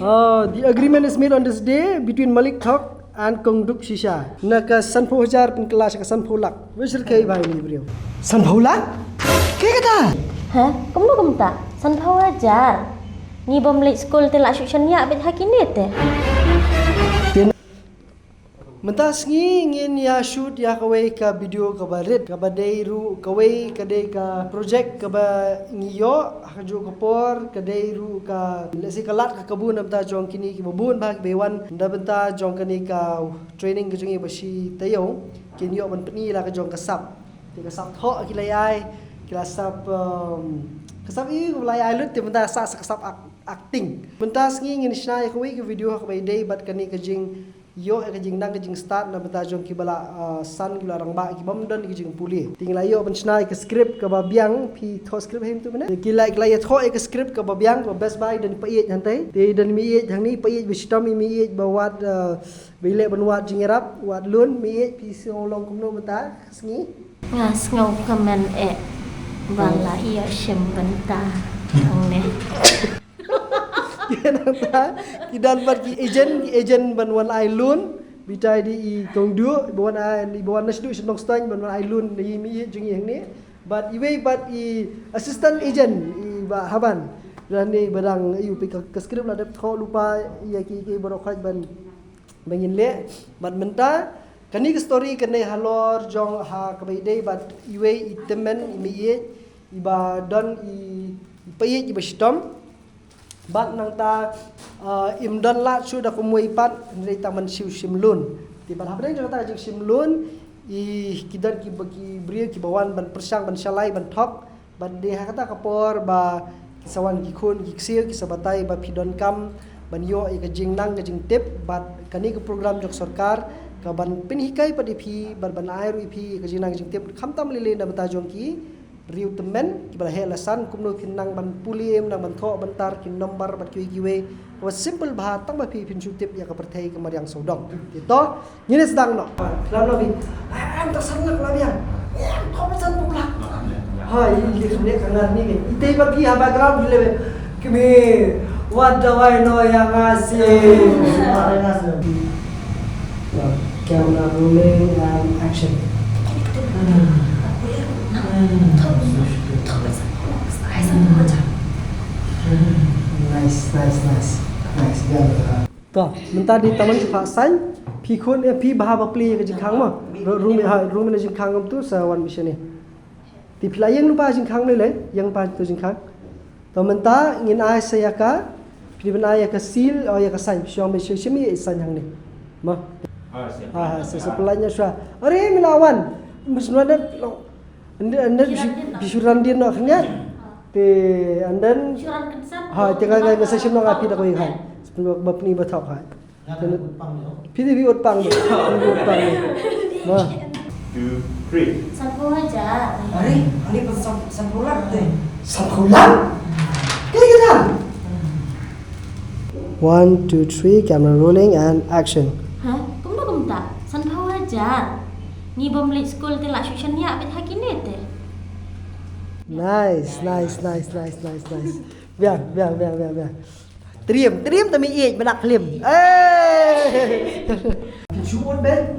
The agreement is made on this day between Malik Thok and Kongdup Shisha. Naka Sanpho Hajar pun kelas ke Sanpho Lak. Wajir kai bhai ni beliau. Sanpho Lak? Kaya kata? Hah? Kamu tak? Sanpho Hajar. Ni bom late school telak syuksan ya bet hakini teh. Mentas ngin ya shoot ya kawai ka video ka barit ka badai ru kawai kadai ka project ka ba ngiyo haju kapor kadai ru ka lesi kalat ka kabun namta jong kini ki babun ba bewan nda benta jong kani ka training ke jongi basi tayo kinyo ban pni la ka jong kasap ti kasap tho ki layai kasap kasap i ko layai lut ti benta sa kasap acting mentas ngin snai kawai ka video ka badai bat kani ka jing yo ka jing nang ka jing start na beta jong ki bala san ki larang ba ki bamdan ki jing puli tingla yo ban snai ka script ka babiang pi tho script hem tu mena ki like la ya tho ka script ka babiang ka best buy dan paiet hantai te dan mi et hang ni paiet bi stom mi et ba wat bile ban wat jing rap wat lun mi et pi so long kum no beta sngi Ngas ngau kamen bala iya shem benta ang ne. Kidan bat ki agent ban wan ai lun bitai di i kong du ban ai ban nasdu senong stain ban ai lun di mi jungi hang ni but iwe but i assistant agent i ba haban dan ni badang yu pi ka script la dep tho lupa ya ki barokhat ban bangin le bat menta kani ke story kane halor jong ha ka bai dei but iwe i temen mi i ba don i payet i ba stom bat nang ta imdan la su da ko moi pat nei ta man siu simlun ti ban habdeng jata jing simlun i kidan ki bagi bria ki bawan ban persang ban salai ban thok ban de kata kapor ba kisawan ki khun ki ksir ki sabatai ba pidon kam ban yo i ka jing nang ka jing tip bat kani ke program jok sarkar ka ban pin hikai pa diphi ban ai ru phi ka jing nang jing tip kham tam le na bata jong ki riu temen ki bala helasan kumno kinang ban puliem nang ban tho ban tar kin number bat ki giwe was simple bha tang ba phi pin tip ya ka perthai ke mariang sodong to nyine sedang no lam lo bi am ta sannak la biang tho ba san pula hai li khne kangar ni ke ite ba ki ha background le ke me what do I know yang asih camera rolling and action nice to menta di taman pha san phi khon phi bha ba pli ka jing khang ma room ne jing khang am tu sa wan mission ni ti phla yang lupa jing khang le yang pa tu jing khang to menta ngin ai sa ya ka phi ban ai ka sil o ya ka san shom be shimi san hang ni ma sa pelanya swa are milawan masnada anda bisuran dia nak kena te andan ha tengah ngai masa sim nak api dak koi khai sebelum bab ni bathok khai pidi bi ut pang ma 2 3 Sanpho Hajar. Are, ani pa sampulan te. Sampulan kaya kita 1 2 3 camera rolling and action Hah? Kamu tak? Sanpho Hajar. Ni bom late school telak syuksan ya bet hakini teh. nice biar Triam tami ej badak film Syukur ben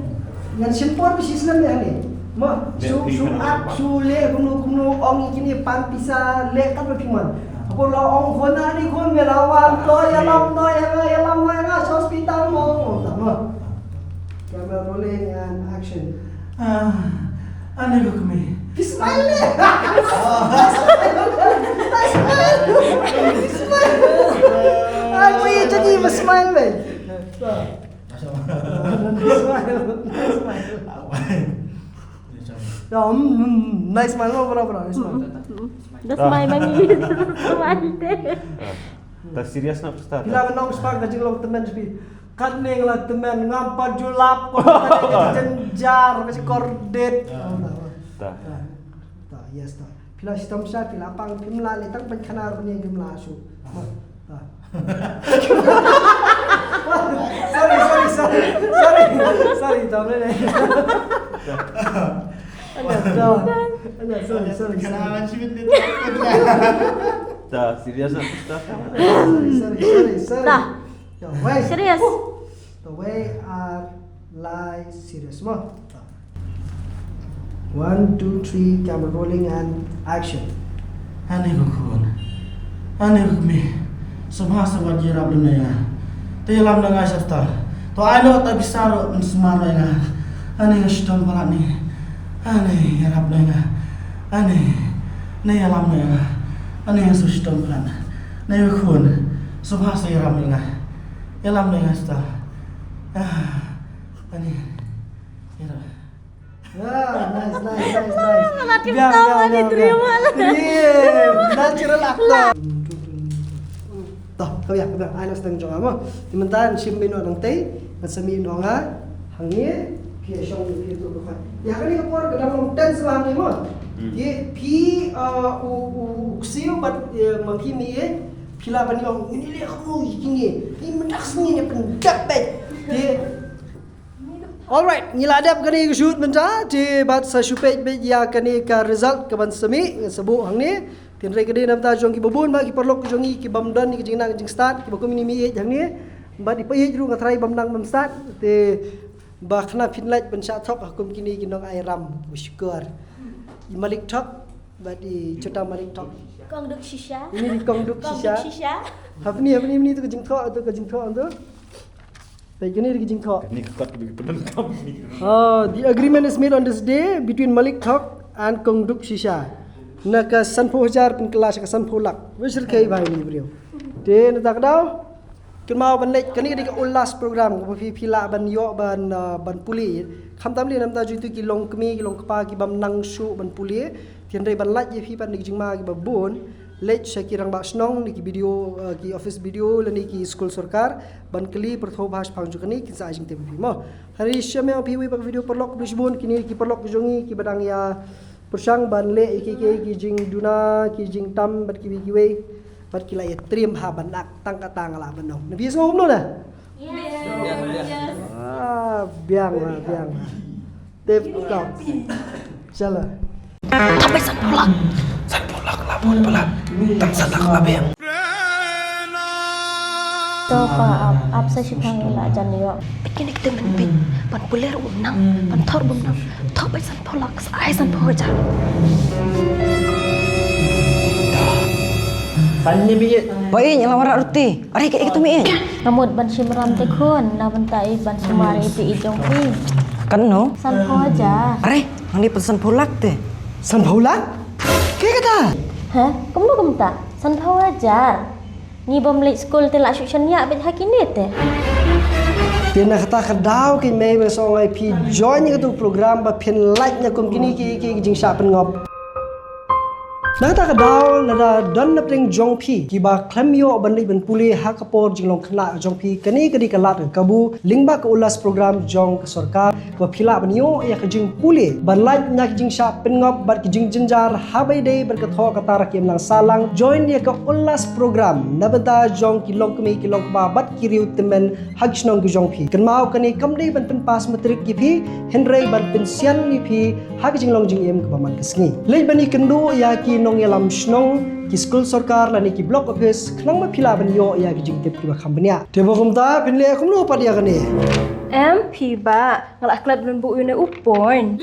Yang simpor bisi Islam yang ni Ma Su up Su le kumno ong ikini pan pisa le kan berpiman Aku la ong khona ni khon melawan To yalam hospital mo Ma Camera rolling and action Ane look me. Smile Aku iya jadi smile ben. Nice smile berapa smile. Dah smile bagi smile teh. Tak serius nak start. Bila menong spark kajing long temen sepi. Kaning lah temen ngampa julap kok jenjar kasi kordet. Tak. Yes tak. Bila sistem saya bila pang pimla letang penkanar punya jumlah asu. Sorry, tak boleh. Sorry. Kenangan sih itu. Tak serius nak start. Sorry. Dah. The way. Serius? The way are lie serious mo. 1, 2, 3, camera rolling and action. Aneh ko kun. Aneh ko kami. Semua sebab jirap dunia. Tilam dengan syaftal. To ano tak bisa ro mensemara nga. Aneh ngaston pala ni. Aneh yarap nga. Aneh. Nay alam nga. Aneh ngaston pala. Nay kun. Semua saya ram nga. Yalam nga syaftal. Aneh. Yarap. Nice. Laki pertama diterima lah. Natural actor. Toh, kau ya, anak sedang jong amo. Dimentan sim mino nang tei, masami no nga, hangye, pia shong pia tu bukan. Ya kali ka por kadang long ten selam ni mo. Ye pi u ksio bat maki mi ye, pila bani ong ini le kamu ikinge. Ni mendak sengi ni pendak bet. Ye Alright, ngiladap kani ke shoot benda di bat sa shupet be ya kani ka result ka ban semi sebu hang ni tin re kede nam ta jong ki bobun ba ki perlok ki jongi ki bamdan ni ki jingna jing start ki bakum ni mi hang ni ba di payej ru ngatrai bamdang bam start te ba khna finlait ban sha thok hukum kini ki nong ai ram bushkur i malik thok ba di chota malik thok Kong duk shisha. ini di kong duk Kong shisha duk shisha. hapni tu ke jing thok tu ke jing thok tu baik ni di jing thok. Ini ketat bagi penentang ni. The agreement is made on this day between Malik Thok and Kongduk Shisha. Naka Sanpo Hajar pun kelas ke Sanpo Lak. Wisir kai bhai ni beliau. Dia nak tak tahu. Kemau ban lek kani di ulas program ko pila ban yo ban puli. Kham tam li nam ta ju tu ki long kmi ki long kpa ki bam nang shu ban puli. Tian dai ban laj ye phi pan ni jingma ki babon. Lej Shakirang ba snong ni ki video ki office video lani ki school sarkar ban kali pertho bhas phangju kani ki sa jing te bi mo hari shame pi wi bak video perlok bisbun kini ki perlok jongi ki badang ya persang ban le ki jing duna ki jing tam bat ki wi ki we bat ki la ya trim ha ban nak tang ka tang la ban no nabi so hum no na biang tep kau chala Sampai sanpulak. Coba ap sa shipang ila jan yo. Bikin kita menpin pan puler unang pan thor bunang thor bai sanpulak sai sanpulak. Panni bi Baik, yang lawar roti. Are ke itu mi. Namud ban simram te khun na ban tai ban sumari pi ijong pi. Kan no? Sanpulak aja. Are, yang ni pesan pulak teh. Sanpulak? Ke kata? Hah? Kamu tak? Sanpulak aja. Ni bom late school te la shukshan ya bet hakini te. Pina kata kadau ki mei be so ngai pi join ni tu program ba pin like nya kum kini ki jing sha pen ngop. Nata kadau lada don na pring jong pi ki ba klamyo ban li ban puli ha kapor jing long khna jong pi kani kadi kalat kabu lingba ka ulas program jong ka sarkar ba phila ban yo ya ka jing puli ban like nya ki jing sha pen ngop ba ki jing jinjar ha bai dei ban ka tho ka tar ki lang salang join ya ka ulas program nabata jong ki long kmi ki long ba bat ki riu temen hag snong ki jong pi kan mau kani kam dei ban pen pas matrik ki pi henrei ban pen sian ni pi hag jing long jing em ka man ka sngi lei bani kendu ya ki nong yalam snong ki school sarkar lani ki block office khnang ma phila ban yo ya ki jing tep ki ba khambania te bo khumta pinle khum no pa dia kani MP ba ngalak klub dan bu yune upon.